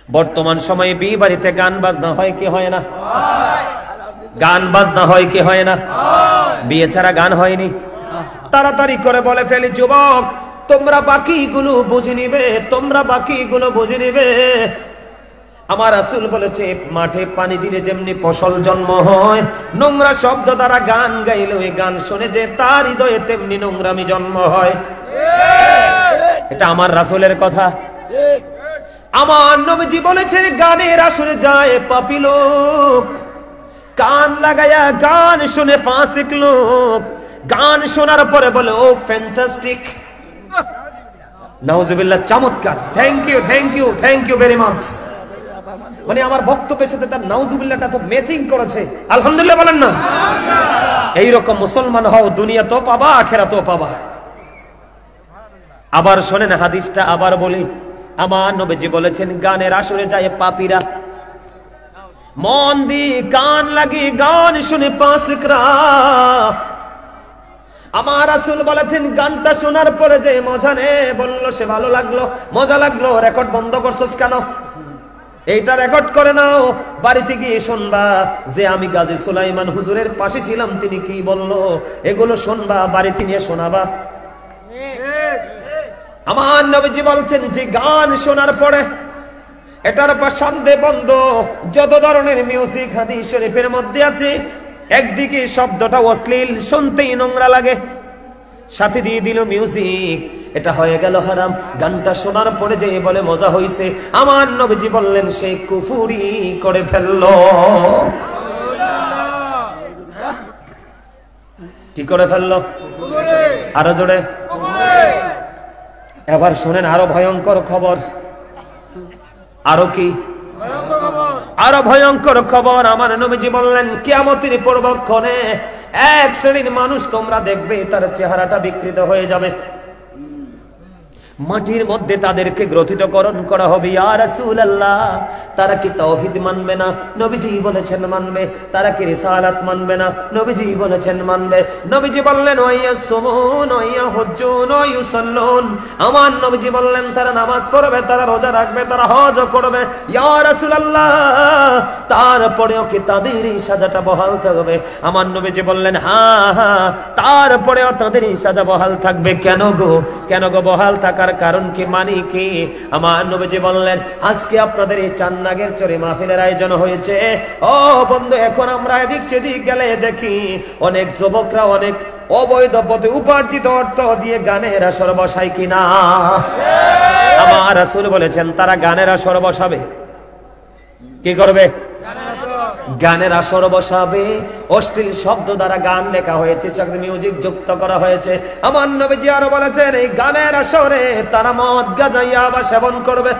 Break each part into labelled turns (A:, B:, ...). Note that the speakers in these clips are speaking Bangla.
A: বর্তমান সময়ে বিয়ে বাড়িতে গান বাজনা হয় কি হয় না? গান বাজনা হয় কি হয় না? বিয়ে ছাড়া গান হয়নি। তাড়াতাড়ি করে বলে ফেলি, যুবক তোমরা বাকিগুলো বুঝে নিবে, তোমরা বাকিগুলো বুঝে নিবে। আমার রাসূল বলেছে, মাঠে পানি দিলে যেমনি ফসল জন্ম হয়, নোংরা শব্দ দ্বারা গান গাইলে ওই গান শুনে যে তার হৃদয়ে তেমনি নোংরামি জন্ম হয়। এটা আমার রাসূলের কথা। আমার নবীজি বলেছেন, গানের আসরে যায় পাপী লোক, কান লাগায়া গান শুনে ফাসিক লোক। গান শোনার পরে বলে ও ফ্যান্টাস্টিক, নাউজুবিল্লাহ, চমৎকার, thank you thank you thank you very much. মানে আমার বক্তব্যের সাথে তার নাউজুবিল্লাহটা তো ম্যাচিং করেছে। আলহামদুলিল্লাহ বলেন না? এইরকম মুসলমান হও, দুনিয়া তো পাবা, আখিরাতও পাবা। আবার শোনেন হাদিসটা, আবার বলি। আমার নবীজি বলেছেন, গানের আসরে যায় পাপীরা, মন দিয়ে কান লাগিয়ে গান শুনে ফাসিকরা। আমার রাসূল বলেছেন, গানটা শোনার পরে যে মজা নে, বললো সে ভালো লাগলো, মজা লাগলো, রেকর্ড বন্ধ করছস কেন? এইটা রেকর্ড করে নাও, বাড়িতে গিয়ে শুনবা যে আমি গাজী সুলাইমান হুজুরের পাশে ছিলাম, তিনি কি বললো, এগুলো শুনবা, বাড়িতে নিয়ে শোনাবা। আমার নবীজি বলছেন যে গান শোনার পরে এটার প্রশান্তে বন্ধ যত ধরনের মিউজিক হাদিস শরীফের মধ্যে আছে, একদিকে শব্দটা অশ্লীল, শুনতেই নোংরা লাগে, সাথে দিয়ে দিল মিউজিক, এটা হয়ে গেল হারাম। গানটা শোনার পরে যে বলে মজা হইছে, আমার নবীজি বললেন সে কুফরি করে ফেললো। কি করে ফেললো? আরো জোরে। এবার শুনেন আরো ভয়ঙ্কর খবর। আরো কি? আরো ভয়ঙ্কর খবর। আমার নবীজি বললেন, কিয়ামতের পূর্বক্ষণে এক শ্রেণীর মানুষ তোমরা দেখবে, তার চেহারাটা বিকৃত হয়ে যাবে, মাটির মধ্যে তাদেরকে গ্রথিতকরণ করা হবে। ইয়া রাসূলুল্লাহ, তারা কি তাওহীদ মানবে না? নবীজি বলেছেন মানবে। তারা কি রিসালাত মানবে না? নবীজি বলেছেন মানবে। নবীজি বললেন, ওয়াইয়াসুমুন ওয়াইয়াহুজ্জুন ওয়ায়ুসাল্লুন। আমার নবীজি বললেন, তারা নামাজ পড়বে, তারা রোজা রাখবে, তারা হজ করবে। ইয়া রাসূলুল্লাহ, তারপরেও কি তাদের এই সাজাটা বহাল থাকবে? আমার নবীজি বললেন, হ্যাঁ হ্যাঁ, তারপরেও তাদের এই সাজা বহাল থাকবে। কেন গো, কেন গো বহাল থাকা? কারণ কি, মানি কি? আমার নবীজি বললেন, আজকে আপনাদের এই চান্নাগের চরে মাহফিলের আয়োজন হয়েছে। ও বন্ধু, এখন আমরা এদিক সেদিক গেলে দেখি অনেক যুবকরা অনেক অবৈধ পথে উপার্জিত অর্থ দিয়ে গানের আসর বসায় কিনা। আমার রাসূল বলেছেন, তারা গানের আসর বসাবে। কি করবে? গানের আসর বসাবে। অশ্লীল শব্দ দ্বারা গান লেখা হয়েছে, চাকরি মিউজিক যুক্ত করা হয়েছে। আমার নবীজি আরো বলেছেন, এই গানের আসরে তারা মদ গাঁজা ইয়াবা সেবন করবে।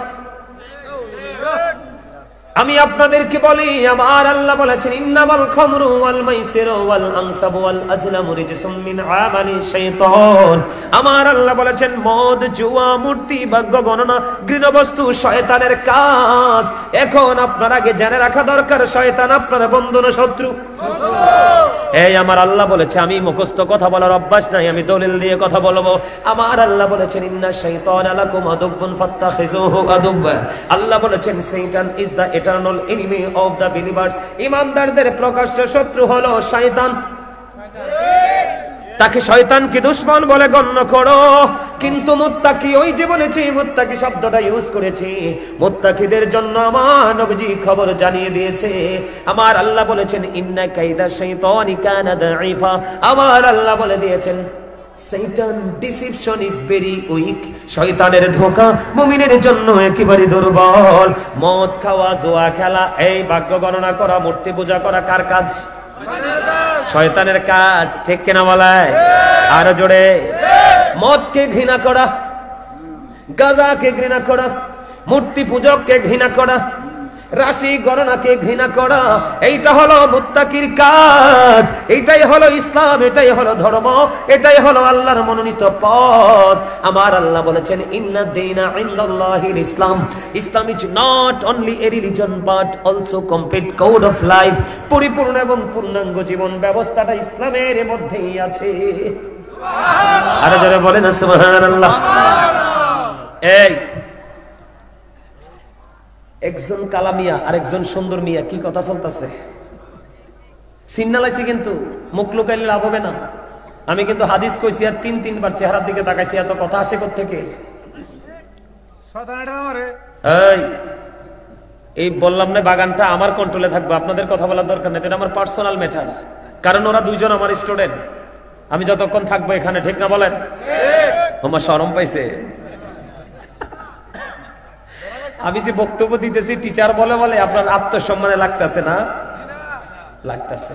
A: আমি আপনাদেরকে বলি, আমার আল্লাহ বলেছেন, ইন্নামাল খামরু ওয়াল মাইসিরু ওয়াল আনসাবু ওয়াল আজলামু রিজসুম মিন আমালি শাইতান। আমার আল্লাহ বলেছেন, মদ, জুয়া, মূর্তি, ভাগ্য গণনা, ঘৃণবস্তু শয়তানের কাজ। এখন আপনার আগে জেনে রাখা দরকার, শয়তান আপনার বন্ধু না শত্রু? এই আমার আল্লাহ বলেছে, আমি মুখস্থ কথা বলার অভ্যাস নাই, আমি দলিল দিয়ে কথা বলবো। আমার আল্লাহ বলেছেন, ইন্না শাইতানা লাকুম আদুব্বুন ফাত্তাখিযুহু আদুব্বা। আল্লাহ বলেছেন, শয়তান is the eternal enemy of the believers. ঈমানদারদের প্রকাশ্য শত্রু হলো শয়তান। তাকে শয়তানকে দুশমন বলে গণ্য করো। কিন্তু মুত্তাকি, ওই যে বলেছি মুত্তাকি শব্দটা ইউজ করেছি, মুত্তাকিদের জন্য আমার নবীজি খবর জানিয়ে দিয়েছে। আমার আল্লাহ বলেছেন, ইন্না কাইদা শাইতানি কানা দাঈফা। আমার আল্লাহ বলে দিয়েছেন, শয়তান ডিসিপশন ইজ ভেরি উইক। শয়তানের ধোঁকা মুমিনের জন্য একেবারে দুর্বল। মদ খাওয়া, জুয়া খেলা, এই ভাগ্য গণনা করা, মূর্তি পূজা করা কার কাজ? শয়তানের কাজ, ঠিক কিনা বলায়? আরো জোরে। মদকে ঘৃণা করা, গাঁজাকে ঘৃণা করা, মূর্তি পূজককে ঘৃণা করা, রাশি গণনাকে ঘৃণা করা, এইটা হলো মুত্তাকির কাজ। এইটাই হলো ইসলাম, এটাই হলো ধর্ম, এটাই হলো আল্লাহর মনোনীত পথ। আমার আল্লাহ বলেছেন, ইন্না দীনা ইনদাল্লাহিল ইসলাম। Islam is not only a religion but also complete code of life. পরিপূর্ণ এবং পূর্ণাঙ্গ জীবন ব্যবস্থাটা ইসলামের মধ্যেই আছে। সুবহানাল্লাহ। আর যারা বলেন সুবহানাল্লাহ। এই একজন কালা মিয়া আর একজন সুন্দর মিয়া কি কথা চলতেছে, সিগনালাইছি কিন্তু মুখ লুকাইলে লাভ হবে না। আমি কিন্তু হাদিস কইছি আর তিনবার চেহারার দিকে তাকাইছি, এত কথা আসে কোত্থেকে? এই বললাম না বাগানটা আমার কন্ট্রোলে থাকবে, আপনাদের কথা বলার দরকার নেই, এটা আমার পার্সোনাল ম্যাটার। কারণ ওরা দুইজন আমার স্টুডেন্ট, আমি যতক্ষণ থাকবো এখানে, ঠিক না বলেন? আমার শরম পাইছে, আমি যে বক্তব্য দিতেছি টিচার বলে বলে আপনার আত্মসম্মানে লাগতেছে না? লাগতেছে।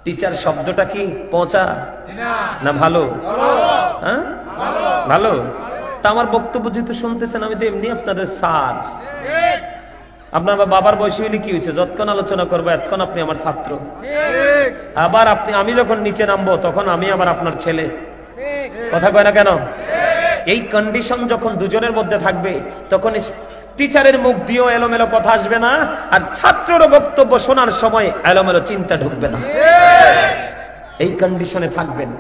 A: টিচার শব্দটা কি পচা না ভালো? হ্যাঁ ভালো। তা আমার বক্তব্য যেহেতু শুনতেছেন, আমি তো এমনি আপনাদের স্যার। আপনার বাবার বয়সী হইলে কি হয়েছে, যতক্ষণ আলোচনা করবো এতক্ষণ আপনি আমার ছাত্র। আবার আমি যখন নিচে নামবো তখন আমি আবার আপনার ছেলে। কথা কয় না কেন? এই কন্ডিশন যখন দুজনের মধ্যে থাকবে তখন টিচারের মুখ দিয়েও এলোমেলো কথা আসবে না, আর ছাত্রেরও বক্তব্য শোনার সময় এলোমেলো চিন্তা ঢুকবে না। এই কন্ডিশনে থাকবেন।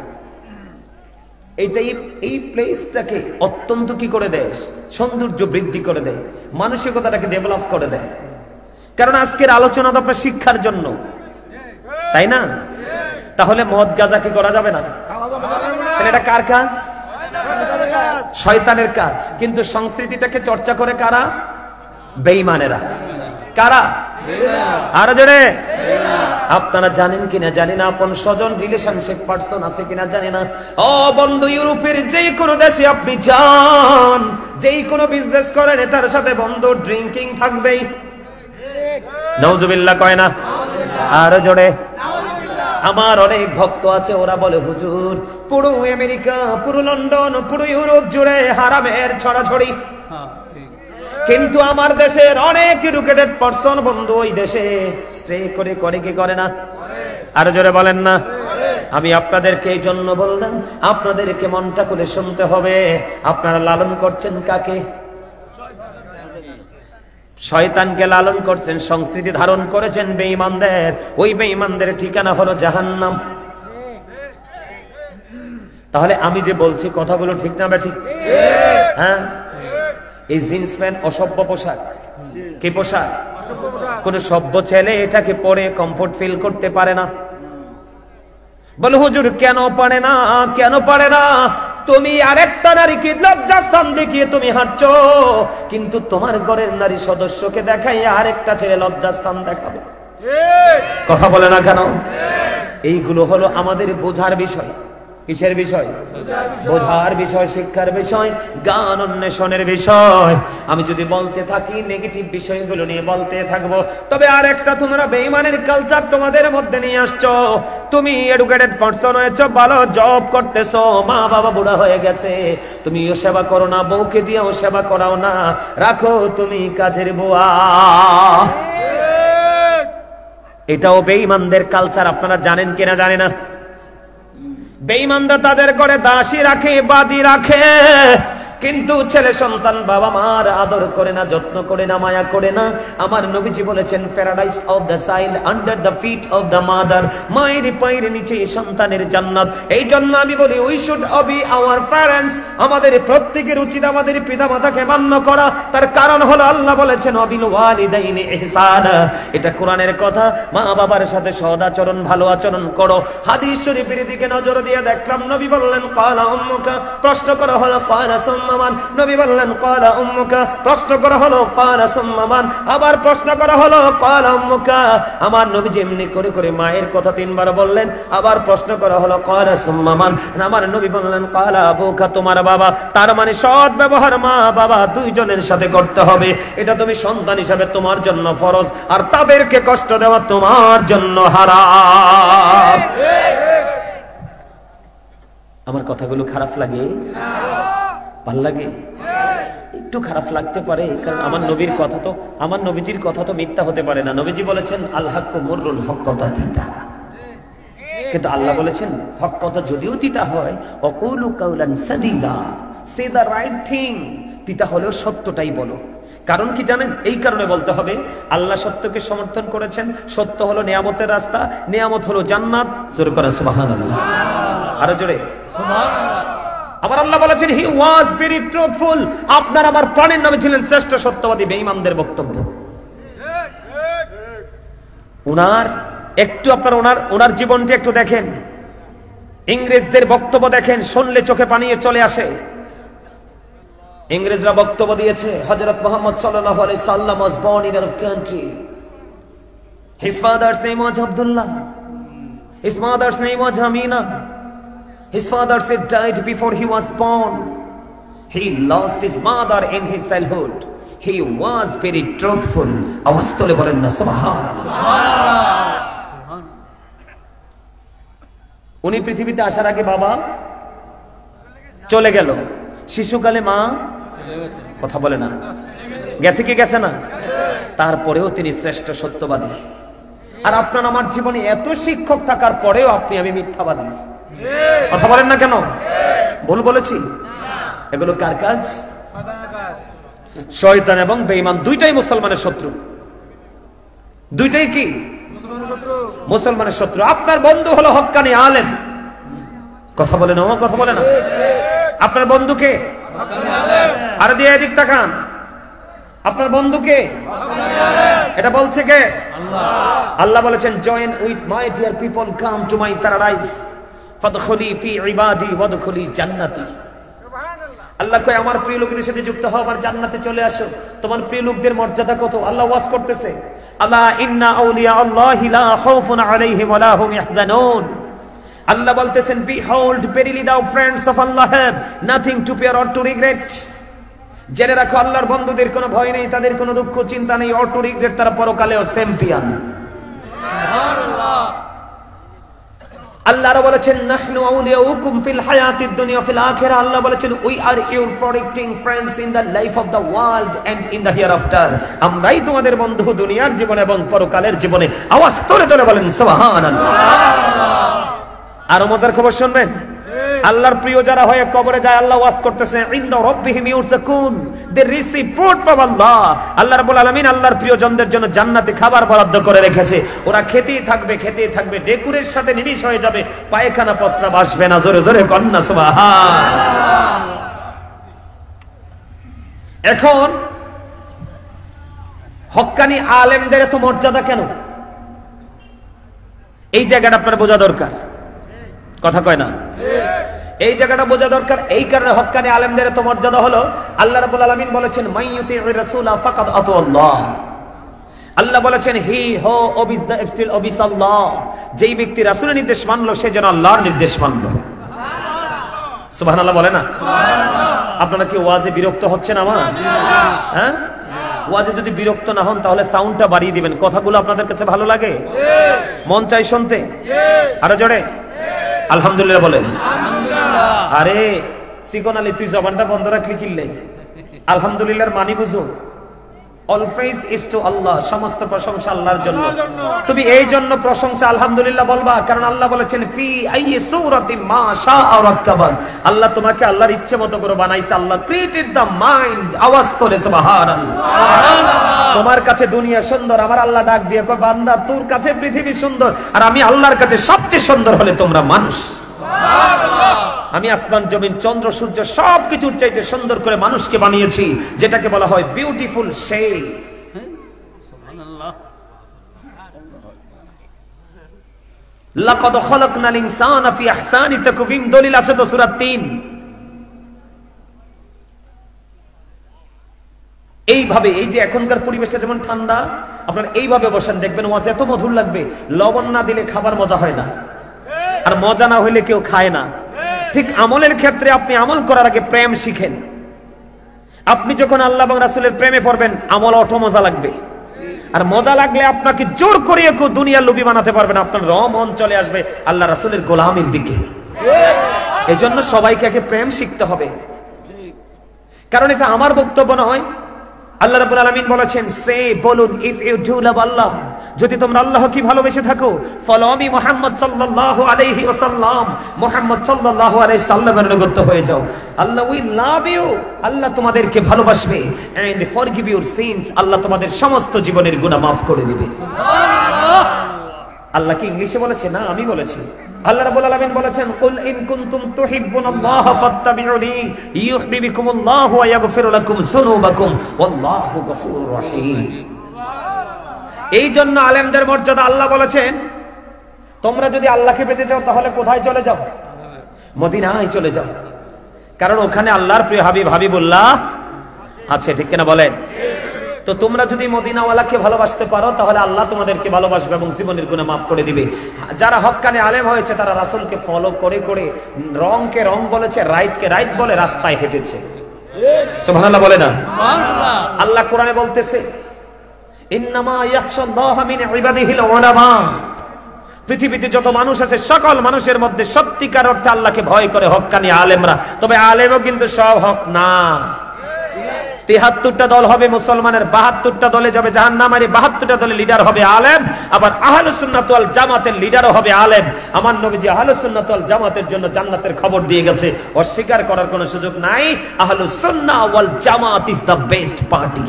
A: এই প্লেসটাকে অত্যন্ত কি করে দেয়, সৌন্দর্য বৃদ্ধি করে দেয়, মানসিকতাটাকে ডেভেলপ করে দেয়। কারণ আজকের আলোচনা তো আপনার শিক্ষার জন্য, তাই না? তাহলে মদ গাঁজা কি করা যাবে না? এটা কার কাজ? শয়তানের কাজ। কিন্তু সংস্কৃতিটাকে চর্চা করে কারা? বেঈমানেরা। কারা? আরো জোরে। আপনারা জানেন কিনা জানি না, আপন স্বজন রিলেশনশিপ পারসন আছে কিনা জানি না। ও বন্ধু, ইউরোপের যে কোনো দেশে আপনি যান, যেই কোনো বিজনেস করেন, এটার সাথে বন্ধু ড্রিঙ্কিং থাকবেই। নাউজুবিল্লাহ কয় না? আরো জোরে। আমার অনেক ভক্ত আছে, ওরা বলে হুজুর পুরো আমেরিকা, পুরো লন্ডন, পুরো ইউরোপ জুড়ে হারামের ছড়াছড়ি। কিন্তু আমার দেশের অনেক এডুকেটেড পারসন বন্ধু ওই দেশে স্টে করে কি করে না? আরো জোরে বলেন না? আমি আপনাদেরকে এই জন্য বললাম, আপনাদেরকে মনটা করে শুনতে হবে। আপনারা লালন করছেন কাকে? শয়তানকে লালন করছেন, সংস্কৃতি ধারণ করেছেন বেঈমানদের। ওই বেঈমানদের ঠিকানা হলো জাহান্নাম। তাহলে আমি যে বলছি কথাগুলো ঠিক না ঠিক? হ্যাঁ। এই জিন্স প্যান্ট অসভ্য পোশাক। কি পোশাক? কোন সভ্য ছেলে এটাকে পরে কমফোর্ট ফিল করতে পারে না। বলে হুজুর কেন পারে না? কেন পারে না? তুমি আরেকটা নারীকে লজ্জাস্থান দেখিয়ে তুমি হাঁটছো, কিন্তু তোমার ঘরের নারী সদস্যকে দেখাই আরেকটা ছেলে লজ্জাস্থান দেখাবে। কথা বলে না কেন? এইগুলো হলো আমাদের বোঝার বিষয়। কিসের বিষয়? বোঝার বিষয়, শিক্ষার বিষয়, জ্ঞান অন্বেষণের বিষয়। আমি যদি বলতে থাকি নেগেটিভ বিষয়গুলো নিয়ে বলতে থাকবো, তবে আর একটা তোমরা বেঈমানের কালচার তোমাদের মধ্যে নিয়ে আসছো। তুমি এডুকেটেড পারসন হয়েছো, ভালো জব করতেছো, মা বাবা বুড়া হয়ে গেছে, তুমিও সেবা করো না, বউকে দিয়েও সেবা করাও না, রাখো তুমি কাজের বুয়া। এটাও বেঈমানদের কালচার। আপনারা জানেন কিনা জানি না। বেঈমানরা তাদের ঘরে দাসী রাখে, বাদী রাখে, কিন্তু ছেলে সন্তান বাবা মার আদর করে না, যত্ন করে না, মায়া করে না। আমার নবীজি বলেছেন paradise of the child under the feet of the mother. মায়ের পায়ের নিচে সন্তানের জান্নাত। এই জন্য আমি বলি we should obey our parents. আমাদের প্রত্যেকের উচিত আমাদের পিতামাতাকে মান্য করা। তার কারণ হলো আল্লাহ বলেছেন অবিল ওয়ালিদাইনি ইহসানা। এটা কোরআনের কথা। মা বাবার সাথে সদাচরণ, ভালো আচরণ করো। হাদিস শরীফের দিকে নজর দিয়ে দেখলাম নবী বললেন ক্বালা উম্মুকা। প্রশ্ন করা হলো ক্বালা সুম্মা মান। নবী বললেন ক্বালা উম্মুকা। প্রশ্ন করা হলো ক্বালা সুম্মা মান। আবার প্রশ্ন করা হলো ক্বালা উম্মুকা। আমার নবী যেমনি করে করে মায়ের কথা তিনবার বললেন, আবার প্রশ্ন করা হলো ক্বালা সুম্মা মান। আমার নবী বললেন ক্বালা আবুকা, তোমার বাবা। তার মানে সৎ ব্যবহার মা বাবা দুইজনের সাথে করতে হবে। এটা তুমি সন্তান হিসাবে তোমার জন্য ফরজ, আর তাদেরকে কষ্ট দেওয়া তোমার জন্য হারাম। আমার কথাগুলো খারাপ লাগে? ভাল লাগে? একটু খারাপ লাগতে পারে, কারণ আমার নবীর কথা তো, আমার নবীজির কথা তো মিথ্যা হতে পারে না। নবীজি বলেছেন আল হাক্কু মুররুন, হক কথা তিতা। কিন্তু আল্লাহ বলেছেন হক কথা যদিও তিতা হয়, ওয়াকুলু কাউলান সাদীদা, সে দ্য রাইট থিং। তিতা হলেও সত্যটাই বলো। কারণ কি জানেন? এই কারণে বলতে হবে, আল্লাহ সত্যকে সমর্থন করেছেন। সত্য হলো নিয়ামতের রাস্তা, নিয়ামত হলো জান্নাত। জোরে করে সুবহানাল্লাহ। আরো জোরে সুবহানাল্লাহ। আমার আল্লাহ বলেছেন হি ওয়াজ ভেরি ট্রুথফুল। আপনার আমার প্রাণের নামে ছিলেন শ্রেষ্ঠ সত্যবাদী। বেঈমানদের বক্তব্য উনার একটু আপনার ওনার জীবনটি একটু দেখেন, ইংরেজদের বক্তব্য দেখেন, শুনলে চোখে পানি চলে আসে। ইংরেজরা বক্তব্য দিয়েছে হযরত মুহাম্মদ সাল্লাল্লাহু আলাইহি সাল্লাম was born in Arab country. His father's name was Abdullah. His mother's name was Amina. His father said died before he was born. He lost his mother in his childhood. He was very truthful. আওয়াজ তুলে বলেন না সুবহানাল্লাহ। উনি পৃথিবীতে আসার আগে বাবা চলে গেল, শিশুকালে মা কথা বলে না, গেছে কি গেছে না? তারপরেও তিনি শ্রেষ্ঠ সত্যবাদী। আর আপনার আমার জীবনে এত শিক্ষক থাকার পরেও আপনি আমি মিথ্যাবাদী। কথা বলেন না কেন? ভুল বলেছি? এগুলো কার কাজ? শয়তান এবং বেঈমান দুইটাই মুসলমানের শত্রু। দুইটাই কি? মুসলমানের শত্রু। আপনার বন্ধু হলো হক্কানি আলেম। কথা বলে না? কথা বলে না? আপনার বন্ধুকে আর দিয়ে এদিক তাকান। আপনার বন্ধুকে এটা বলছে কে? আল্লাহ বলেছেন join with my dear people, come to my paradise ফাদখুলি ফি ইবাদি ওয়াদখুলি জান্নাতি। আল্লাহ কয় আমার প্রিয় লোকদের সাথে যুক্ত হও, আমার জান্নাতে চলে আসো। তোমার প্রিয় লোকদের মর্যাদা কত? আল্লাহ ওয়াজ করতেছে, আল্লাহ ইন্না আউলিয়া আল্লাহি লা খাউফুন আলাইহিম ওয়া লা হুম ইয়াহজানুন। আল্লাহ বলতেছেন behold verily thou friends of Allah have nothing to fear or to regret. জেনে রাখো আল্লাহর বন্ধুদের কোনো ভয় নেই, তাদের কোনো দুঃখ চিন্তা নেই, or to regret, তারা পরকালেও চ্যাম্পিয়ন। সুবহানাল্লাহ। আল্লাহ বলেছেন নাহনু আউলিয়াউকুম ফিল হায়াতিদ দুনিয়া ফিল আখিরাহ। আল্লাহ বলেছেন we are your protecting friends in the life of the world and in the hereafter. আমরাই তোমাদের বন্ধু দুনিয়ার জীবনে এবং পরকালের জীবনে। আওয়াজ তোলে তোলে বলেন সুবহানাল্লাহ। আরো মজার খবর শুনবেন। আল্লাহর প্রিয় যারা হয়ে কবরে যায়, আল্লাহ ওয়াজ করতেছে ইনদা রাব্বিহিম ইউরযাকুন, দে রিসিভ ফুড ফ্রম আল্লাহ। আল্লাহ রাব্বুল আলামিন আল্লাহর প্রিয়জনদের জন্য জান্নাতে খাবার বরাদ্দ করে রেখেছে। ওরা খেতেই থাকবে, খেতেই থাকবে, ডেকুরের সাথে নিমিশ হয়ে যাবে, পায়খানা প্রস্রাব আসবে না। জোরে জোরে কন্না সুবহানাল্লাহ। এখন হক্কানি আলেমদের এত মর্যাদা কেন? এই জায়গাটা আপনার বোঝা দরকার। কথা কয় না? এই জায়গাটা বোঝা দরকার। এই কারণে হক্কানি আলেমদের এত মর্যাদা হলো, আল্লাহ রাব্বুল আলামিন বলেছেন মাইয়ুতির রাসূলা ফাকাদ আতাআল্লাহ। আল্লাহ বলেছেন হি হো ওবিস দা স্টিল ওবিস আল্লাহ। যেই ব্যক্তি রাসূলের নির্দেশ মানলো সে যেন আল্লাহর নির্দেশ মানলো। সুবহানাল্লাহ বলে না? আপনারা কি ওয়াজে বিরক্ত হচ্ছেন আমার? হ্যাঁ, ওয়াজে যদি বিরক্ত না হন তাহলে সাউন্ডটা বাড়িয়ে দিবেন। কথাগুলো আপনাদের কাছে ভালো লাগে? মন চাই শুনতে? আরো জোরে আলহামদুলিল্লাহ বলেন। আরে সিকন আলী, তুই জবানটা বন্ধ রাখলি কিল্লে? আলহামদুলিল্লাহর মানি বুঝো। অল প্রেজ ইজ টু আল্লাহ, সমস্ত প্রশংসা আল্লাহর জন্য। তুমি এই জন্য প্রশংসা আলহামদুলিল্লাহ বলবা কারণ আল্লাহ বলেছেন ফি আইয়ি সূরাতিন মা শাআ রাক্কাবাক। আল্লাহ তোমাকে আল্লাহর ইচ্ছে মতো করে বানাইছে। আল্লাহ ক্রিয়েটেড দ্য মাইন্ড। আওয়াজ তোলে সুবহানাল্লাহ। তোমার কাছে দুনিয়া সুন্দর, আমার আল্লাহ ডাক দিয়ে কয় বান্দা তোর কাছে পৃথিবী সুন্দর, আর আমি আল্লাহর কাছে সবচেয়ে সুন্দর হলে তোমরা মানুষ। সুবহানাল্লাহ। আমি আসমান জমিন চন্দ্র সূর্য সবকিছুর চাইতে সুন্দর করে মানুষকে বানিয়েছি, যেটাকে বলা হয় বিউটিফুল শেপ। সুবহানাল্লাহ। লাকাদ খালাকনাল ইনসানা ফি আহসানি তাকওয়িম। দলিল আছে তো সূরা 3। এইভাবে এই যে এখনকার পরিবেশটা যেমন ঠান্ডা, আপনারা এইভাবে বসেন, দেখবেন ওয়াজ এত মধুর লাগবে। লবণ না দিলে খাবার মজা হয় না, আর মজা না হইলে কেউ খায় না। ঠিক আমলের ক্ষেত্রে আপনি আমল করার আগে প্রেম শিখেন। আপনি যখন আল্লাহ এবং রাসূলের প্রেমে পড়বেন, আমল অটো মজা লাগবে। আর মজা লাগলে আপনাকে জোর করিয়ে কেউ দুনিয়ার লোভী বানাতে পারবে না। আপনার মন চলে আসবে আল্লাহ রাসূলের গোলামির দিকে। এই জন্য সবাইকে আগে প্রেম শিখতে হবে। কারণ এটা আমার বক্তব্য নয়, আল্লাহ রাব্বুল আলামিন বলেছেন সে বলুন ইফ ইউ ডু লাভ আল্লাহ, যদি তোমরা আল্লাহকে ভালোবেসে থাকো, ফলো মি মুহাম্মদ সাল্লাল্লাহু আলাইহি ওয়াসাল্লাম, মুহাম্মদ সাল্লাল্লাহু আলাইহি সাল্লামের অনুগত হয়ে যাও। আল্লাহ উইল লাভ ইউ, আল্লাহ তোমাদেরকে ভালোবাসবে। এন্ড ফরগিভ ইউর সিনস, আল্লাহ তোমাদের সমস্ত জীবনের গুনাহ মাফ করে দিবে। সুবহানাল্লাহ। আল্লাহ কি ইংলিশে বলেছে? না, আমি বলেছি। আল্লাহ রাব্বুল আলামিন বলেছেন, কুল ইন কুনতুম তুহিব্বুনাল্লাহ ফাত্তাবিউনি ইউহিব্বুকুমুল্লাহু ওয়া ইয়াগফির লাকুম যুনুবাকুম ওয়াল্লাহু গফুরুর রহিম। এই জন্য আলেমদের মর্যাদা আল্লাহ বলেছেন, তোমরা যদি আল্লাহকে পেতে চাও তাহলে কোথায় চলে যাও? মদিনায় চলে যাও, কারণ ওখানে আল্লাহর প্রিয় হাবিব হাবিবুল্লাহ আছে। ঠিক কিনা বলেন? তো তোমরা যদি মদিনাওয়ালাকে ভালোবাসতে পারো তাহলে আল্লাহ তোমাদেরকে ভালোবাসবে এবং জীবনের গুনাহ মাফ করে দিবে। যারা হক্কানি আলেম হয়েছে তারা রাসূলকে ফলো করে করে রংকে রং বলেছে, রাইটকে রাইট বলে রাস্তায় হেঁটেছে। সুবহানাল্লাহ বলে না? সুবহানাল্লাহ। আল্লাহ কোরআনে বলতেছে, ইন্নামা ইয়াখশাল্লাহ মিন ইবাদিহিল উলামা। পৃথিবীতে যত মানুষ আছে সকল মানুষের মধ্যে সত্যিকার অর্থে আল্লাহকে ভয় করে হক্কানি আলেমরা। তবে আলেমও কিন্তু সব হক না। ৭৩টা দল হবে মুসলমানের, ৭২টা দলে যাবে জাহান্নামে, ৭২টা দলে লিডার হবে আলেম। আবার আহলুস সুন্নাত ওয়াল জামাতের লিডারও হবে আলেম। আমার নবীজি আহলুস সুন্নাত ওয়াল জামাতের জন্য জান্নাতের খবর দিয়ে গেছে, অস্বীকার করার কোনো সুযোগ নাই। আহলুস সুন্নাহ ওয়াল জামাত ইজ দ্য বেস্ট পার্টি।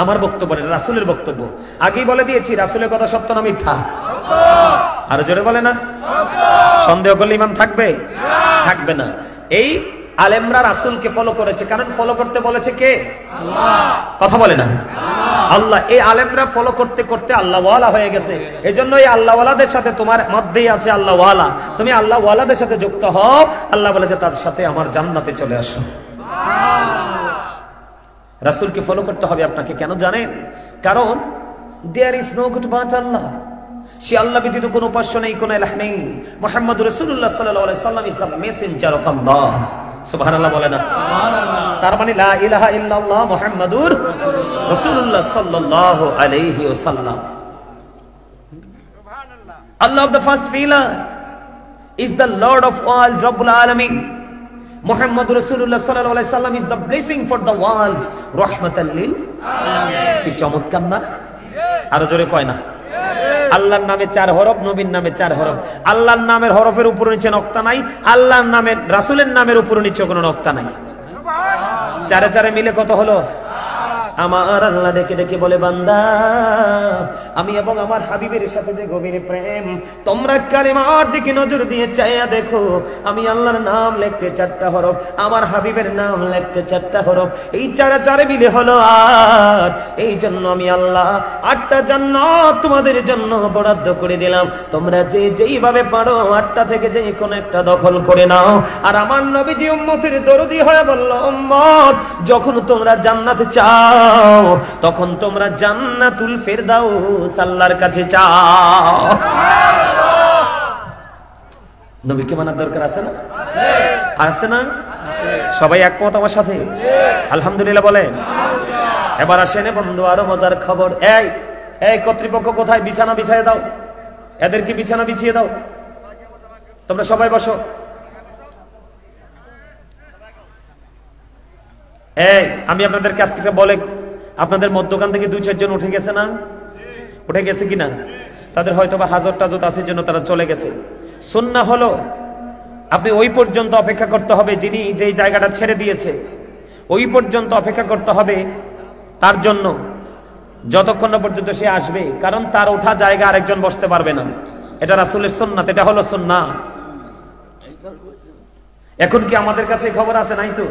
A: আমার বক্তব্য না, রাসূলের বক্তব্য। আগেই বলে দিয়েছি রাসূলের কথা সত্য না মিথ্যা? আর জোরে বলে না? সন্দেহ করলে ঈমান থাকবে? থাকবে না। এই আলেমরা রাসূলকে ফলো করেছে, কারণ ফলো করতে বলেছে কে? আল্লাহ। কথা বলে না? আল্লাহ। এই আলেমরা ফলো করতে করতে আল্লাহ ওয়ালা হয়ে গেছে। এজন্য এই আল্লাহ ওয়ালাদের সাথে তোমার মধ্যেই আছে আল্লাহ ওয়ালা। তুমি আল্লাহ ওয়ালাদের সাথে যুক্ত হও। আল্লাহ বলেছে তার সাথে আমার জান্নাতে চলে আসো। রাসূলকে ফলো করতে হবে আপনাকে। কেন জানেন? কারণ there is no God but Allah. সে আল্লাহ ব্যতীত কোনো উপাস্য নেই, কোনো ইলাহ নেই। মুহাম্মদুর রাসূলুল্লাহ সাল্লাল্লাহু আলাইহি সাল্লাম ইজ দ্য মেসেঞ্জার অফ আল্লাহ। সুবহানাল্লাহ বলে না? সুবহানাল্লাহ। তার মানে লা ইলাহা ইল্লাল্লাহ মুহাম্মাদুর রাসূলুল্লাহ সাল্লাল্লাহু আলাইহি ওয়াসাল্লাম। সুবহানাল্লাহ। Allah of the first pillar is the lord of all রব্বুল আলামিন। মুহাম্মদুর রাসূলুল্লাহ সাল্লাল্লাহু আলাইহি সাল্লাম is the blessing for the world, রাহমাতাল লিল আলামিন। কি চমৎকার না? আরো জোরে কয় না? আল্লাহর নামে 4 হরফ, নবীর নামে 4 হরফ। আল্লাহর নামের হরফের উপর নিচে নক্তা নাই, আল্লাহর নামের রাসূলের নামের উপর নিচে কোনো নক্তা নাই। চারে চারে মিলে কত হলো? আমার আল্লাহ ডেকে ডেকে বলে, বান্দা আমি এবং আমার হাবিবের সাথে যে গভীর প্রেম, তোমরা কালিমার দিকে নজর দিয়ে চাইয়া দেখো। আমি আল্লাহর নাম লিখতে 4টা হরফ, আমার হাবিবের নাম লিখতে 4টা হরফ। এই চারে চারে মিলে হলো 8। এই জন্য আমি আল্লাহ 8টা জান্নাত তোমাদের জন্য বরাদ্দ করে দিলাম। তোমরা যে যেইভাবে পারো 8টা থেকে যে কোনো একটা দখল করে নাও। আর আমার নবীজি উম্মতের দরদি হয়ে বলল, উম্মত যখন তোমরা জান্নাতে চাও তখন তোমরা জান্নাতুল ফেরদাউস আল্লাহর কাছে চাও। নবীকে মানার দরকার আছে না? আছে না? সবাই একমত আমার সাথে? আলহামদুলিল্লাহ বলেন। এবার আসেন বন্ধু, আরো মজার খবর। এই কর্তৃপক্ষ কোথায়? বিছানা বিছিয়ে দাও, এদেরকে বিছানা বিছিয়ে দাও। তোমরা সবাই বসো। আমি আপনাদেরকে আজকে বলে, আপনাদের মধ্যখান থেকে 2-4 জন উঠে গেছে না? উঠে গেছে কিনা? তাদের হয়তো বা হাজত টাজত আছে জন্য তারা চলে গেছে। সুন্নাহ হলো আপনি ওই পর্যন্ত অপেক্ষা করতে হবে, যিনি যেই জায়গাটা ছেড়ে দিয়েছে ওই পর্যন্ত অপেক্ষা করতে হবে তার জন্য, যতক্ষণ না পর্যন্ত সে আসবে। কারণ তার ওঠা জায়গা আরেকজন বসতে পারবে না। এটা রাসূলের সুন্নাত, এটা হলো সুন্নাহ। এখন কি আমাদের কাছে খবর আছে? নাই তো।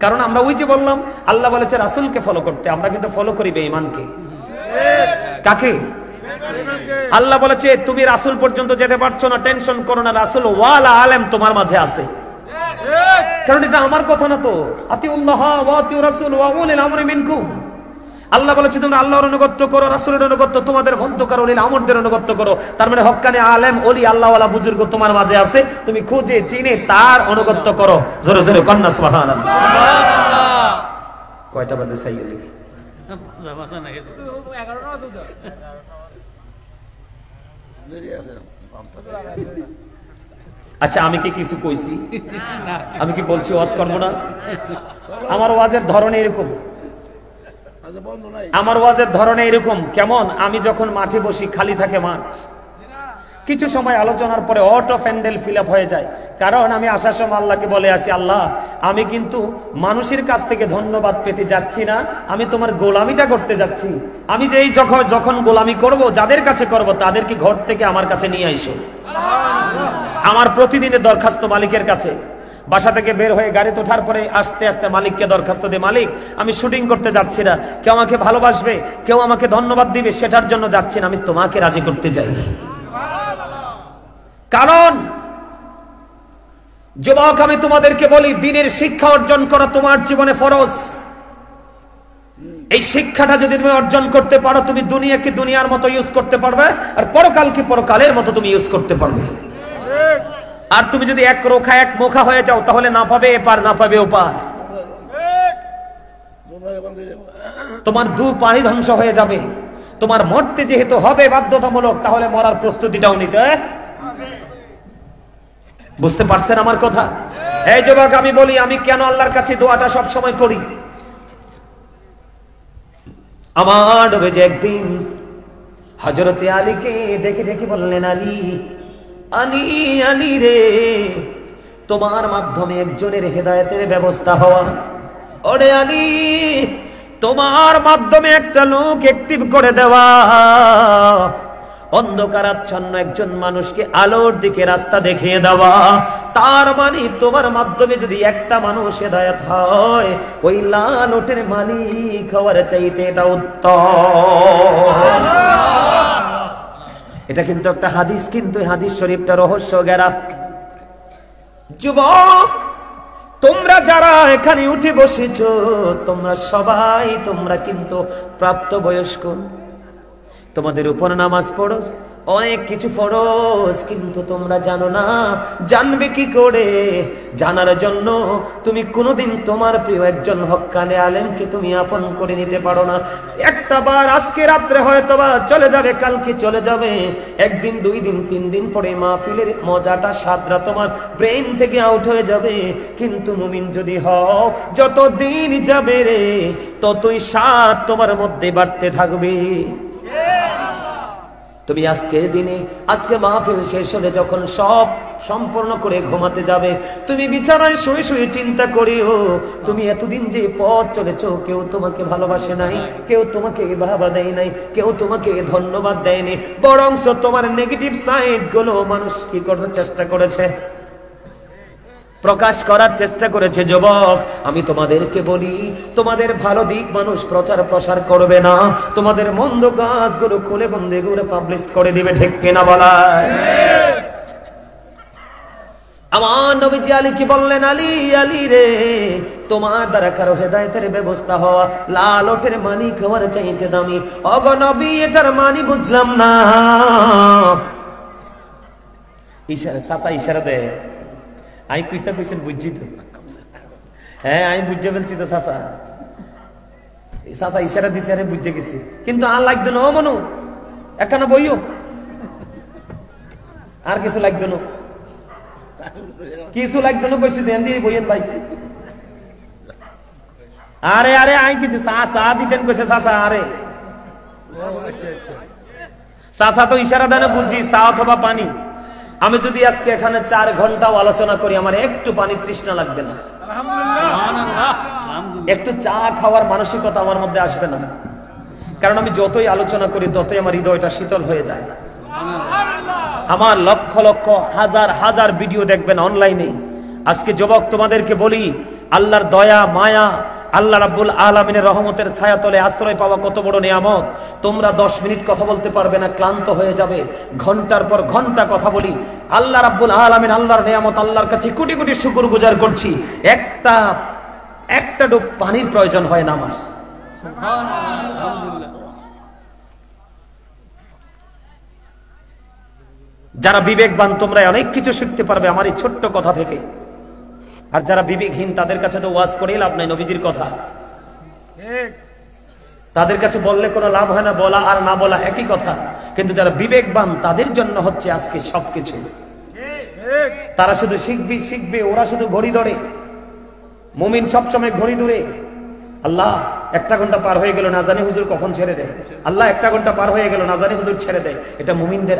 A: কারণ আমরা ওই যে বললাম, আল্লাহ বলেছে রাসূলকে ফলো করতে, আমরা কিন্তু ফলো করি বেঈমানকে। কাকে? আল্লাহ বলেছে তুমি রাসূল পর্যন্ত যেতে পারছো না, টেনশন করো না, রাসূল ওয়ালা আলেম তোমার মাঝে আছে। কারণ এটা আমার কথা না তো। আতিউল্লাহ ওয়া আতিউ রাসূল ওয়া উলিল আমরি মিনকুম। আল্লাহ বলেছে তোমরা আল্লাহর অনুগত্য করো, রাসূলের অনুগত্য তোমাদের মধ্যকার উলিল আমরদের অনুগত্য করো। তার মানে হক্কানি আলেম, ওলি, আল্লাহওয়ালা বুজুর্গ তোমার মাঝে আছে, তুমি খুঁজে চিনে তার অনুগত্য করো। জোরে জোরে কন্না সুবহানাল্লাহ। কয়টা বাজে সাইয়্যিদ? আচ্ছা, আমি কি কিছু কইছি? আমি কি বলছি ওয়াজ করব না? আমার ওয়াজের ধরন এরকম। আমার ওয়াজের ধরনে এরকম। কেমন? আমি যখন মাঠে বসি, খালি থাকে মাঠ, কিছু সময় আলোচনার পরে অটো প্যান্ডেল ফিল আপ হয়ে যায়। কারণ আমি আসার সময় আল্লাহকে বলে আসি, আল্লাহ আমি কিন্তু মানুষের কাছ থেকে ধন্যবাদ পেতে যাচ্ছি না, আমি তোমার গোলামিটা করতে যাচ্ছি। আমি যে যখন গোলামি করব, যাদের কাছে করব তাদেরকে ঘর থেকে আমার কাছে নিয়ে আইসো। আমার প্রতিদিনের দরখাস্ত মালিকের কাছে। বাসা থেকে বের হয়ে গাড়িতে ওঠার পরে আস্তে আস্তে মালিককে দরখাস্ত দে, মালিক আমি শুটিং করতে যাচ্ছি না, কেউ আমাকে ভালোবাসবে, কেউ আমাকে ধন্যবাদ দিবে, সেটার জন্য যাচ্ছি না, আমি তোমাকে রাজি করতে চাই। কারণ যুবক, আমি তোমাদেরকে বলি, দ্বীনের শিক্ষা অর্জন করা তোমার জীবনে ফরজ। এই শিক্ষাটা যদি তুমি অর্জন করতে পারো, তুমি দুনিয়াকে দুনিয়ার মতো ইউজ করতে পারবে, আর পরকালকে পরকালের মতো তুমি ইউজ করতে পারবে। আর তুমি যদি এক রোখা এক মুখা হয়ে যাও, তাহলে না পাবে এপার না পাবে ওপার, তোমার দু পানি ধ্বংস হয়ে যাবে। তোমার মরতে যেহেতু হবে বাধ্যতামূলক, তাহলে মরার প্রস্তুতিটাও নিতে। বুঝতে পারছেন আমার কথা? এই যুবক, আমি বলি, আমি কেন আল্লাহর কাছে দোয়াটা সব সময় করি। আমার নবীজি একদিন হযরতে আলীকে ডেকে ডেকে বললেন, আলী আলী আলী রে, তোমার মাধ্যমে একজনের হেদায়েতের ব্যবস্থা হওয়া। ওরে আলী, তোমার মাধ্যমে একটা লোক অ্যাক্টিভ করে দেওয়া, অন্ধকারাচ্ছন্ন একজন মানুষকে আলোর দিকে রাস্তা দেখিয়ে দেওয়া। তার মানে তোমার মাধ্যমে যদি একটা মানুষ হেদায়েত হয়, ওই লাল ওটের মালিক হওয়ার চাইতে এটা উত্তম। এটা কিন্তু একটা হাদিস, কিন্তু হাদিস শরীফটা রহস্য ঘেরা। যুবক, তোমরা যারা এখানে উঠে বসেছো, তোমরা সবাই তোমরা কিন্তু প্রাপ্তবয়স্ক। তোমাদের উপর নামাজ ফরজ, অনেক কিছু ফরজ, কিন্তু তোমরা জানো না। জানবে কি করে? জানার জন্য তুমি কোনোদিন তোমার প্রিয় একজন হক্কানে আলেমকে তুমি আপন করে নিতে পারো না। একটা বার আজকে রাত্রে হয়তো বা চলে যাবে, কালকে চলে যাবে, একদিন দুই দিন তিন দিন পরে মাহফিলের মজাটা স্বাদরা তোমার ব্রেন থেকে আউট হয়ে যাবে। কিন্তু মুমিন যদি হও, যত দিন যাবে রে, ততই স্বাদ তোমার মধ্যে বাড়তে থাকবে। তুমি আজকে দিনে, আজকে মাহফিল শেষ হলে যখন সব সম্পূর্ণ করে ঘুমাতে যাবে, তুমি বিছানায় শুয়ে শুয়ে চিন্তা করিও, তুমি এতদিন যে পথ চলেছো, কেউ তোমাকে ভালোবাসে নাই, কেউ তোমাকে ভাবা দেয় নাই, কেউ তোমাকে ধন্যবাদ দেয়নি, বরং তোমার নেগেটিভ সাইড গুলো মানুষ কি করার চেষ্টা করেছে, প্রকাশ করার চেষ্টা করেছে। যুবক, আমি তোমাদেরকে বলি, তোমাদের ভালো দিক মানুষ প্রচার প্রসার করবে না, তোমাদের মন্দ কাজগুলো খুলে বন্ধে করে পাবলিশ করে দিবে। ঠিক কিনা বলায়? আমার নবীজি আলী কি বললেন, আলী আলী রে, তোমার দ্বারা কারো হেদায়েতের ব্যবস্থা হওয়া লাল ওটের মালিক হওয়ার চাইতে দামি। ওগো নবী, এটার মানি বুঝলাম না। ইশারা, চাচা ইশারা দেয়, আমি কইতা কইছেন বুঝছি তো, হ্যাঁ আমি বুঝে ফেলছি তো চাচা। চাচা ইশারা দিছে, আরে বুঝে গেছি, কিন্তু আর লাগতো না। ও মনু, একখানা বইও, আর কিছু লাগতো না, কিছু লাগতো না, কইছি দেন দিয়ে বইয়েন ভাই। আরে আরে আই কিছু চা চা দিতেন কইছে চাচা। আরে চাচা তো ইশারা দেন, বুঝছি চা অথবা পানি। আমি যদি আজকে এখানে 4 ঘন্টাও আলোচনা করি, আমার একটু পানি তৃষ্ণা লাগবে না, একটু চা খাওয়ার মানসিকতা আমার মধ্যে আসবে না। কারণ আমি যতই আলোচনা করি, ততই আমার হৃদয়টা শীতল হয়ে যায়। আমার লক্ষ লক্ষ হাজার হাজার ভিডিও দেখবেন অনলাইনে। আজকে যুবক, তোমাদেরকে বলি, আল্লাহর দয়া মায়া, আল্লাহ রাব্বুল আলামিনের রহমতের ছায়াতলে আশ্রয় পাওয়া কত বড় নিয়ামত। তোমরা 10 মিনিট কথা বলতে পারবে না, ক্লান্ত হয়ে যাবে। ঘন্টার পর ঘন্টা কথা বলি। আল্লাহ রাব্বুল আলামিন, আল্লাহর নিয়ামত, আল্লাহর কাছে কোটি কোটি শুকরগুজার করছি। একটা ডুব পানির প্রয়োজন হয় না আমার। যারা বিবেকবান, তোমরা অনেক কিছু শিখতে পারবে আমার এই ছোট্ট কথা থেকে। আর যারা বিবেকহীন, তাদের কাছে তো ওয়াজ করে লাভ নাই, নবীজির কথা তাদের কাছে বললে কোনো লাভ হয় না, বলা আর না বলা একই কথা। কিন্তু যারা বিবেকবান, তাদের জন্য হচ্ছে আজকে সবকিছু। তারা শুধু শিখবে, ওরা শুধু ঘড়ি ধরে। মুমিন সবসময় ঘড়ি ধরে। আল্লাহ 1 ঘন্টা পার হয়ে গেল, না জানি হুজুর কখন ছেড়ে দেয়। আল্লাহ 1 ঘন্টা পার হয়ে গেল, না জানি হুজুর ছেড়ে দেয়। এটা মুমিনদের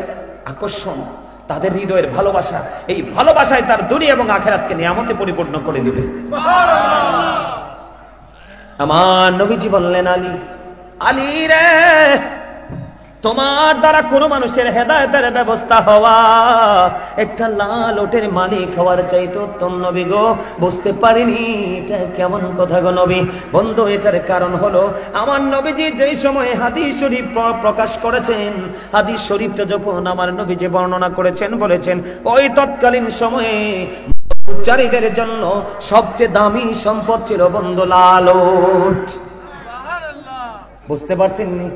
A: আকর্ষণ, তাদের হৃদয়ের ভালোবাসা, এই ভালোবাসায় তার দুনিয়া এবং আখিরাতকে নিয়ামতে পরিপূর্ণ করে দিবে। আমার নবীজি বললেন, আলী, আলী রে, তোমার দ্বারা কোনো মানুষের হেদায়েতের ব্যবস্থা হওয়া একটা লাল ওটের মালিক হওয়ার চাইতে উত্তম নবী গো। বুঝতে পারিনি এটা কেমন কথা গো নবী। বন্ধু, এটার কারণ হলো আমার নবীজি যেই সময় হাদিস শরীফ প্রকাশ করেছেন, হাদিস শরীফটা যখন আমার নবীজি বর্ণনা করেছেন, বলেছেন ওই তৎকালীন সময়ে চারীদের জন্য সবচেয়ে দামি সম্পদ ছিল বন্ধু লাল ওট। বুঝতে পারছেন নি?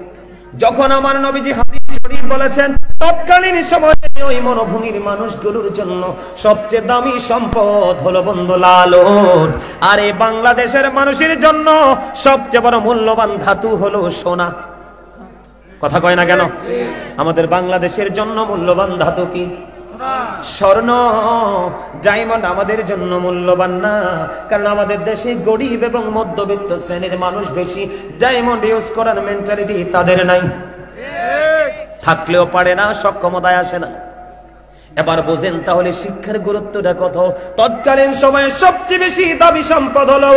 A: যখন আমার নবীজি হাদিস শরীফ বলেছেন তৎকালীন সময়ে ওই মরুভূমির মানুষগুলোর জন্য সবচেয়ে দামি সম্পদ হলো বন্ধু লাল ওট। আর এই বাংলাদেশের মানুষের জন্য সবচেয়ে বড় মূল্যবান ধাতু হলো সোনা। কথা কয় না কেন? আমাদের বাংলাদেশের জন্য মূল্যবান ধাতু কি? স্বর্ণ, ডায়মন্ড আমাদের জন্য মূল্যবান না, কারণ আমাদের দেশে গরিব এবং মধ্যবিত্ত শ্রেণীর মানুষ বেশি। ডায়মন্ড ইউজ করার মেন্টালিটি তাদের নাই, থাকলেও পারে না, সক্ষমতায় আসে না। এবার বোঝেন তাহলে শিক্ষার গুরুত্বটা কত। তৎকালীন সময়ে সবচেয়ে বেশি দামি সম্পদ হলো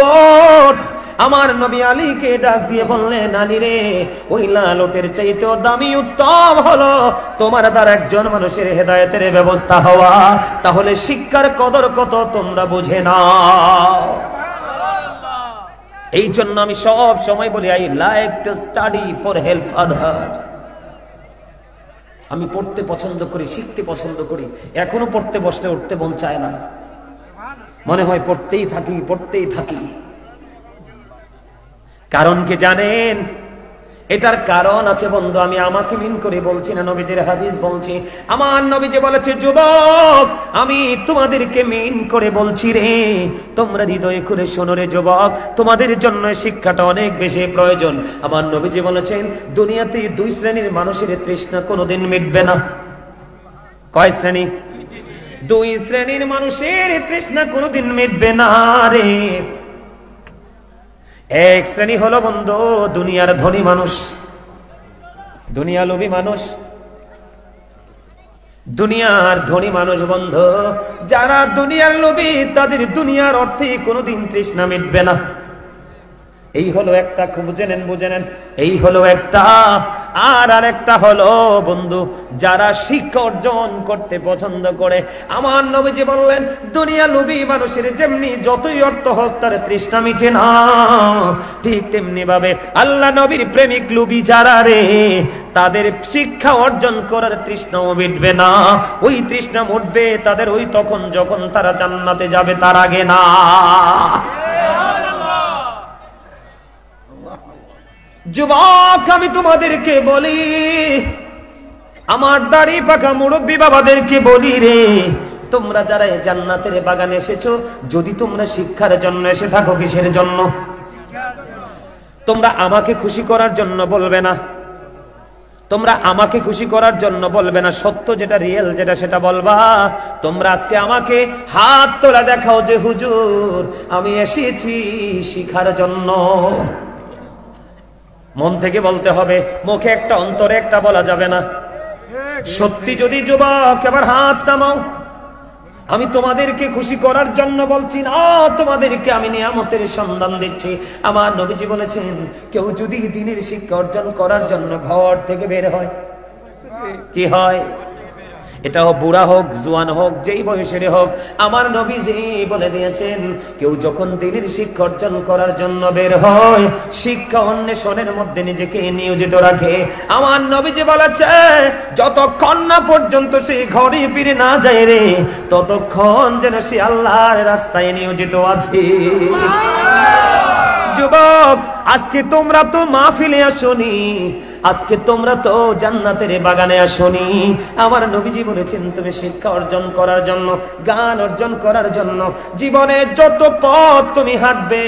A: ওট। আমার নবী আলীকে ডাক দিয়ে বললেন, আলী রে, ওই লাল ওটের চাইতেও দামি উত্তম হলো তোমার দ্বারা একজন মানুষের হেদায়েতের ব্যবস্থা হওয়া। তাহলে শিক্ষার কদর কত তোমরা বুঝে নাও। এই জন্য আমি সব সময় বলি, I like to study for help আদার। আমি পড়তে পছন্দ করি, শিখতে পছন্দ করি। এখনো পড়তে বসলে উঠতে মন চায় না, মনে হয় পড়তেই থাকি, পড়তেই থাকি। কারণ কি জানেন? এটার কারণ আছে বন্ধু। আমি আমাকে মিন করে বলছি না, নবীজির হাদিস বলছি। আমার নবীজি বলেছে, যুবক, আমি তোমাদেরকে মিন করে বলছি রে, তোমরা হৃদয় করে শোনো রে যুবক, তোমাদের জন্য শিক্ষাটা অনেক বেশি প্রয়োজন। আমার নবীজি বলেছেন, দুনিয়াতে দুই শ্রেণীর মানুষের তৃষ্ণা কোনোদিন মিটবে না। কয় শ্রেণী? দুই শ্রেণীর মানুষের তৃষ্ণা কোনোদিন মিটবে না রে। এক শ্রেণী হলো বন্ধু দুনিয়ার ধনী মানুষ, দুনিয়া লোভী মানুষ, দুনিয়ার ধনী মানুষ বন্ধু। যারা দুনিয়ার লোভী, তাদের দুনিয়ার অর্থে কোনোদিন তৃষ্ণা মিটবে না। এই হলো একটা, খুব বুঝে নেন, এই হলো একটা। আর আরেকটা হলো বন্ধু যারা শিক্ষা অর্জন করতে পছন্দ করে। আমার নবীজি বললেন, দুনিয়া লোভী মানুষের যেমনি যতই অর্থ হোক তার তৃষ্ণা মিটে না, ঠিক তেমনি ভাবে আল্লাহ নবীর প্রেমিক লোভী যারা রে, তাদের শিক্ষা অর্জন করার তৃষ্ণাও মিটবে না। ওই তৃষ্ণা মিটবে তাদের ওই তখন যখন তারা জান্নাতে যাবে, তার আগে না। যুবক, আমি তোমাদেরকে বলি, আমার দাড়ি পাকা মুরব্বী বাবাদেরকে বলি রে, তোমরা যারা জান্নাতের বাগানে এসেছো, যদি তোমরা শিক্ষার জন্য এসে থাকো, কিসের জন্য? তোমরা আমাকে খুশি করার জন্য বলবে না, তোমরা আমাকে খুশি করার জন্য বলবে না, সত্য যেটা, রিয়েল যেটা, সেটা বলবা। তোমরা আজকে আমাকে হাত তোলা দেখাও যে হুজুর আমি এসেছি শিখার জন্য। মন থেকে বলতে হবে, মুখে একটা অন্তরে একটা বলা যাবে না। সত্যি যদি যুবক, এবার হাত নামাও। আমি তোমাদেরকে খুশি করার জন্য বলছি না, তোমাদেরকে আমি নিয়ামতের সন্ধান দিচ্ছি। আমার নবীজি বলেছেন, কেউ যদি দ্বীনের শিক্ষা অর্জন করার জন্য ঘর থেকে বের হয়, কি হয়? এটা বুড়া হোক, জোয়ান হোক, যেই বয়সের হোক, আমার নবীজি বলে দিয়েছেন, কেউ যখন দ্বীনের শিক্ষা অর্জন করার জন্য বের হয়, শিক্ষা অন্বেষণের মধ্যে নিজেকে নিয়োজিত রাখে, আমার নবীজি বলেছে, যতক্ষণ না পর্যন্ত সে ঘরে ফিরে না যায় রে, ততক্ষণ যেন সে আল্লাহর রাস্তায় নিয়োজিত আছে। যুবক, আজকে তোমরা তো মাহফিলে আসোনি, আজকে তোমরা তো জান্নাতের বাগানে আসোনি। আমার নবীজি বলেছেন, তুমি শিক্ষা অর্জন করার জন্য, জ্ঞান অর্জন করার জন্য জীবনে যত পথ তুমি হাঁটবে,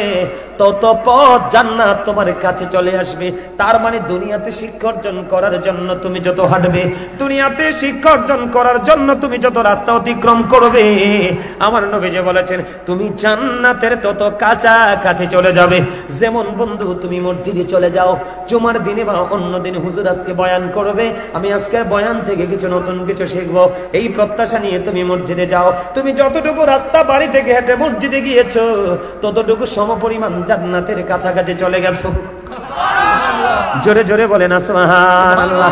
A: তত পথ জান্নাত তোমার কাছে চলে আসবে। তার মানে দুনিয়াতে শিক্ষা অর্জন করার জন্য তুমি যত হাঁটবে, দুনিয়াতে শিক্ষা অর্জন করার জন্য তুমি যত রাস্তা অতিক্রম করবে, আমার নবীজি বলেছেন, তুমি জান্নাতের তত কাছাকাছি চলে যাবে। যেমন বন্ধু তুমি মসজিদে চলে যাও, জুমার দিনে বা অন্য দিনে হুজুর আজকে বয়ান করবে, আমি আজকের বয়ান থেকে কিছু নতুন কিছু শিখবো, এই প্রত্যাশা নিয়ে তুমি মসজিদে যাও। তুমি যতটুকু রাস্তা বাড়ি থেকে হেঁটে মসজিদে গিয়েছো, ততটুকু সমপরিমাণ জান্নাতের কাছাকাছি চলে গেছো। জোরে জোরে বলেন না সুবহানাল্লাহ।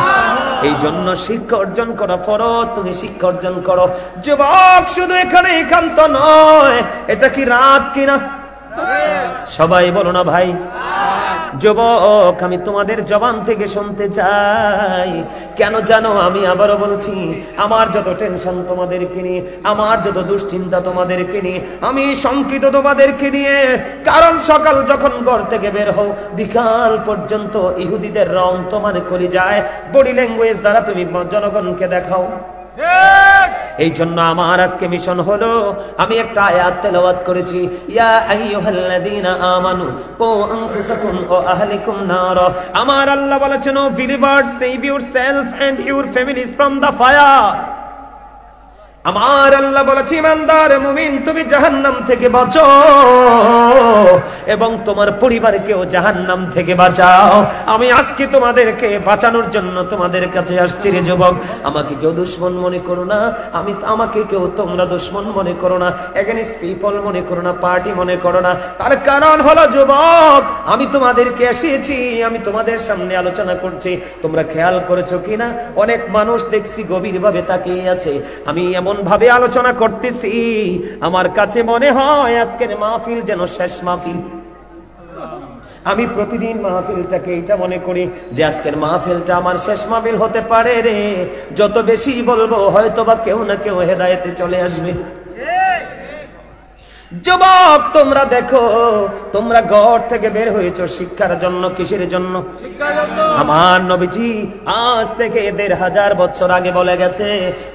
A: এই জন্য শিক্ষা অর্জন করা ফরজ, তুমি শিক্ষা অর্জন করো। যুবক শুধু এখানে একান্ত নয়, এটা কি রাত কিনা? সবাই বলো না ভাই। যুবক, আমি তোমাদের জবান থেকে শুনতে চাই, কেন জানো? আমি আবারও বলছি, আমার যত টেনশন তোমাদেরকে নিয়ে, আমার যত দুশ্চিন্তা তোমাদেরকে নিয়ে, আমি শঙ্কিত তোমাদেরকে নিয়ে। কারণ সকাল যখন ঘর থেকে বের হও, বিকাল পর্যন্ত ইহুদিদের রং তোমার কলিজায়, বডি ল্যাঙ্গুয়েজ দ্বারা তুমি জনগণকে দেখাও। এই জন্য আমার আজকে মিশন হলো, আমি একটা আয়াত তেলাওয়াত করেছি, ইয়া আইয়ুহাল্লাযীনা আমানু কু আনফুসাকুম ওয়া আহলিকুম নার। আমার আল্লাহ বলেছেন, O believers, save yourself and your families from the fire. আমার আল্লাহ বলেছে, ইমানদার মুমিন, তুমি জাহান্নাম থেকে বাঁচো এবং তোমার পরিবারকেও জাহান্নাম থেকে বাঁচাও। আমি আজকে তোমাদেরকে বাঁচানোর জন্য তোমাদের কাছে আসছি রে যুবক। আমাকে কেউ দুশমন মনে করো না, আমাকে কেউ তোমরা দুশমন মনে করো না, এগেইনস্ট পিপল মনে করো না, পার্টি মনে করো না। তার কারণ হলো যুবক, আমি তোমাদেরকে এসেছি, আমি তোমাদের সামনে আলোচনা করছি। তোমরা খেয়াল করেছো কিনা, অনেক মানুষ দেখছি গভীরভাবে তাকিয়ে আছে। আমি এমন ভাবে আলোচনা করতেছি, আমার কাছে মনে হয় আজকের মাহফিল যেন শেষ মাহফিল। আমি প্রতিদিন মাহফিলটাকে এটা মনে করি যে আজকের মাহফিলটা আমার শেষ মাহফিল হতে পারে রে। যত বেশি বলবো, হয়তো বা কেউ না কেউ হেদায়েতে চলে আসবে। যুবক, তোমরা দেখো, তোমরা ঘর থেকে বের হয়েছো শিক্ষার জন্য। কিসের জন্য? আমার নবীজি আজ থেকে 1500 বছর আগে বলে গেছে,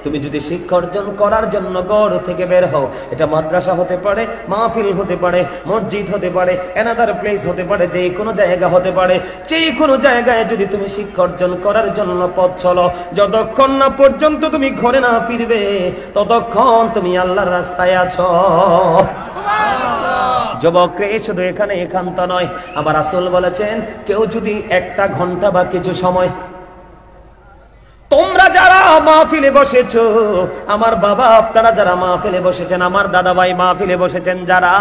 A: তুমি যদি শিক্ষা অর্জন করার জন্য ঘর থেকে বের হও, এটা মাদ্রাসা হতে পারে, মাহফিল হতে পারে, মসজিদ হতে পারে, অ্যানাদার প্লেস হতে পারে, যে কোনো জায়গা হতে পারে, যে কোনো জায়গায় যদি তুমি শিক্ষা অর্জন করার জন্য পথ চলো, যতক্ষণ না পর্যন্ত তুমি ঘরে না ফিরবে, ততক্ষণ তুমি আল্লাহর রাস্তায় আছো। যুবক রে, শুধু এখানে একান্ত নয়, আমার রাসূল বলেছেন, কেউ যদি একটা ঘন্টা বা কিছু সময়, তোমরা যারা মাহফিলে বসেছো, আমার বাবা, আপনারা যারা মাহফিলে বসেছেন, আমার দাদা ভাই মাহফিলে বসেছেন, যারা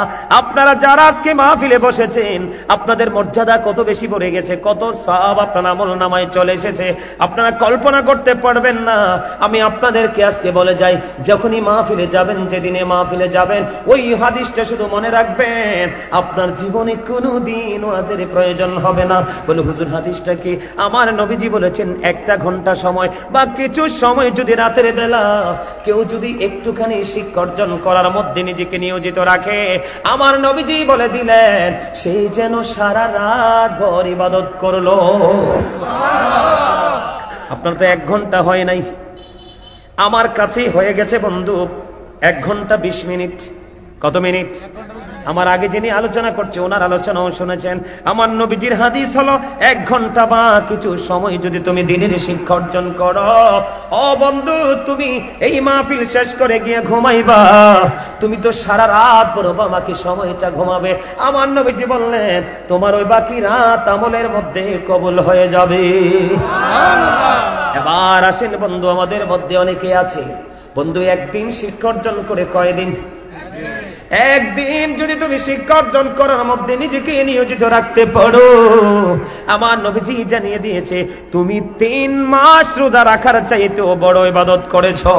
A: আপনারা যারা আজকে মাহফিলে বসেছেন, আপনাদের মর্যাদা কত বেশি বেড়ে গেছে, কত সওয়াব আপনার আমলনামায় চলে এসেছে, আপনারা কল্পনা করতে পারবেন না। আমি আপনাদেরকে আজকে বলে যাই, যখনই মাহফিলে যাবেন, যেদিনে মাহফিলে যাবেন, ওই হাদিসটা শুধু মনে রাখবেন, আপনার জীবনে কোনোদিন ওয়াজের প্রয়োজন হবে না। বলে হুজুর হাদিসটা কি? আমার নবীজি বলেছেন, একটা ঘন্টা সময় বা কিছু সময় যদি রাতের বেলা কেউ যদি একটুখানি শিক্ষা অর্জন করার মধ্যে নিজেকে নিয়োজিত রাখে, আমার নবীজি বলে দিলেন, সে যেন সারা রাত ভর ইবাদত করলো। আপনার তো 1 ঘন্টা হয় নাই, আমার কাছেই হয়ে গেছে বন্ধু 1 ঘন্টা 20 মিনিট। কত মিনিট? আমার আগে যিনি আলোচনা করছে, ওনার আলোচনাও শুনেছেন। আমার নবীজির হাদিস হলো, 1 ঘন্টা বা কিছু সময় যদি তুমি দিনের শিক্ষা অর্জন করো, ও বন্ধু, তুমি এই মাহফিল শেষ করে গিয়ে ঘুমাইবা, তুমি তো সারা রাত বড় বাবাকে সময়টা ঘুমাবে। আমার নবীজি বললেন, তোমার ওই বাকি রাত আমলের মধ্যে কবুল হয়ে যাবে। এবার আসেন বন্ধু, আমাদের মধ্যে অনেকে আছে, বন্ধু একদিন শিক্ষা অর্জন করে কয়দিন? একদিন যদি তুমি শিক্ষা অর্জন করার মধ্যে নিজেকে নিয়োজিত রাখতে পারো, আমার নবীজি জানিয়ে দিয়েছে, তুমি 3 মাস রোজা রাখার চাইতেও বড় ইবাদত করেছো।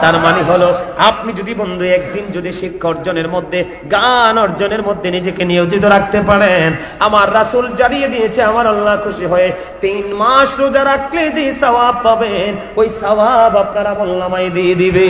A: তার মানে হলো, আপনি যদি বন্ধু একদিন যদি শিক্ষা অর্জনের মধ্যে, জ্ঞান অর্জনের মধ্যে নিজেকে নিয়োজিত রাখতে পারেন, আমার রাসূল জানিয়ে দিয়েছে, আমার আল্লাহ খুশি হয়ে 3 মাস রোজা রাখলে যে সওয়াব পাবেন, ওই সওয়াব আপনারা আমলনামায় দিয়ে দিবে।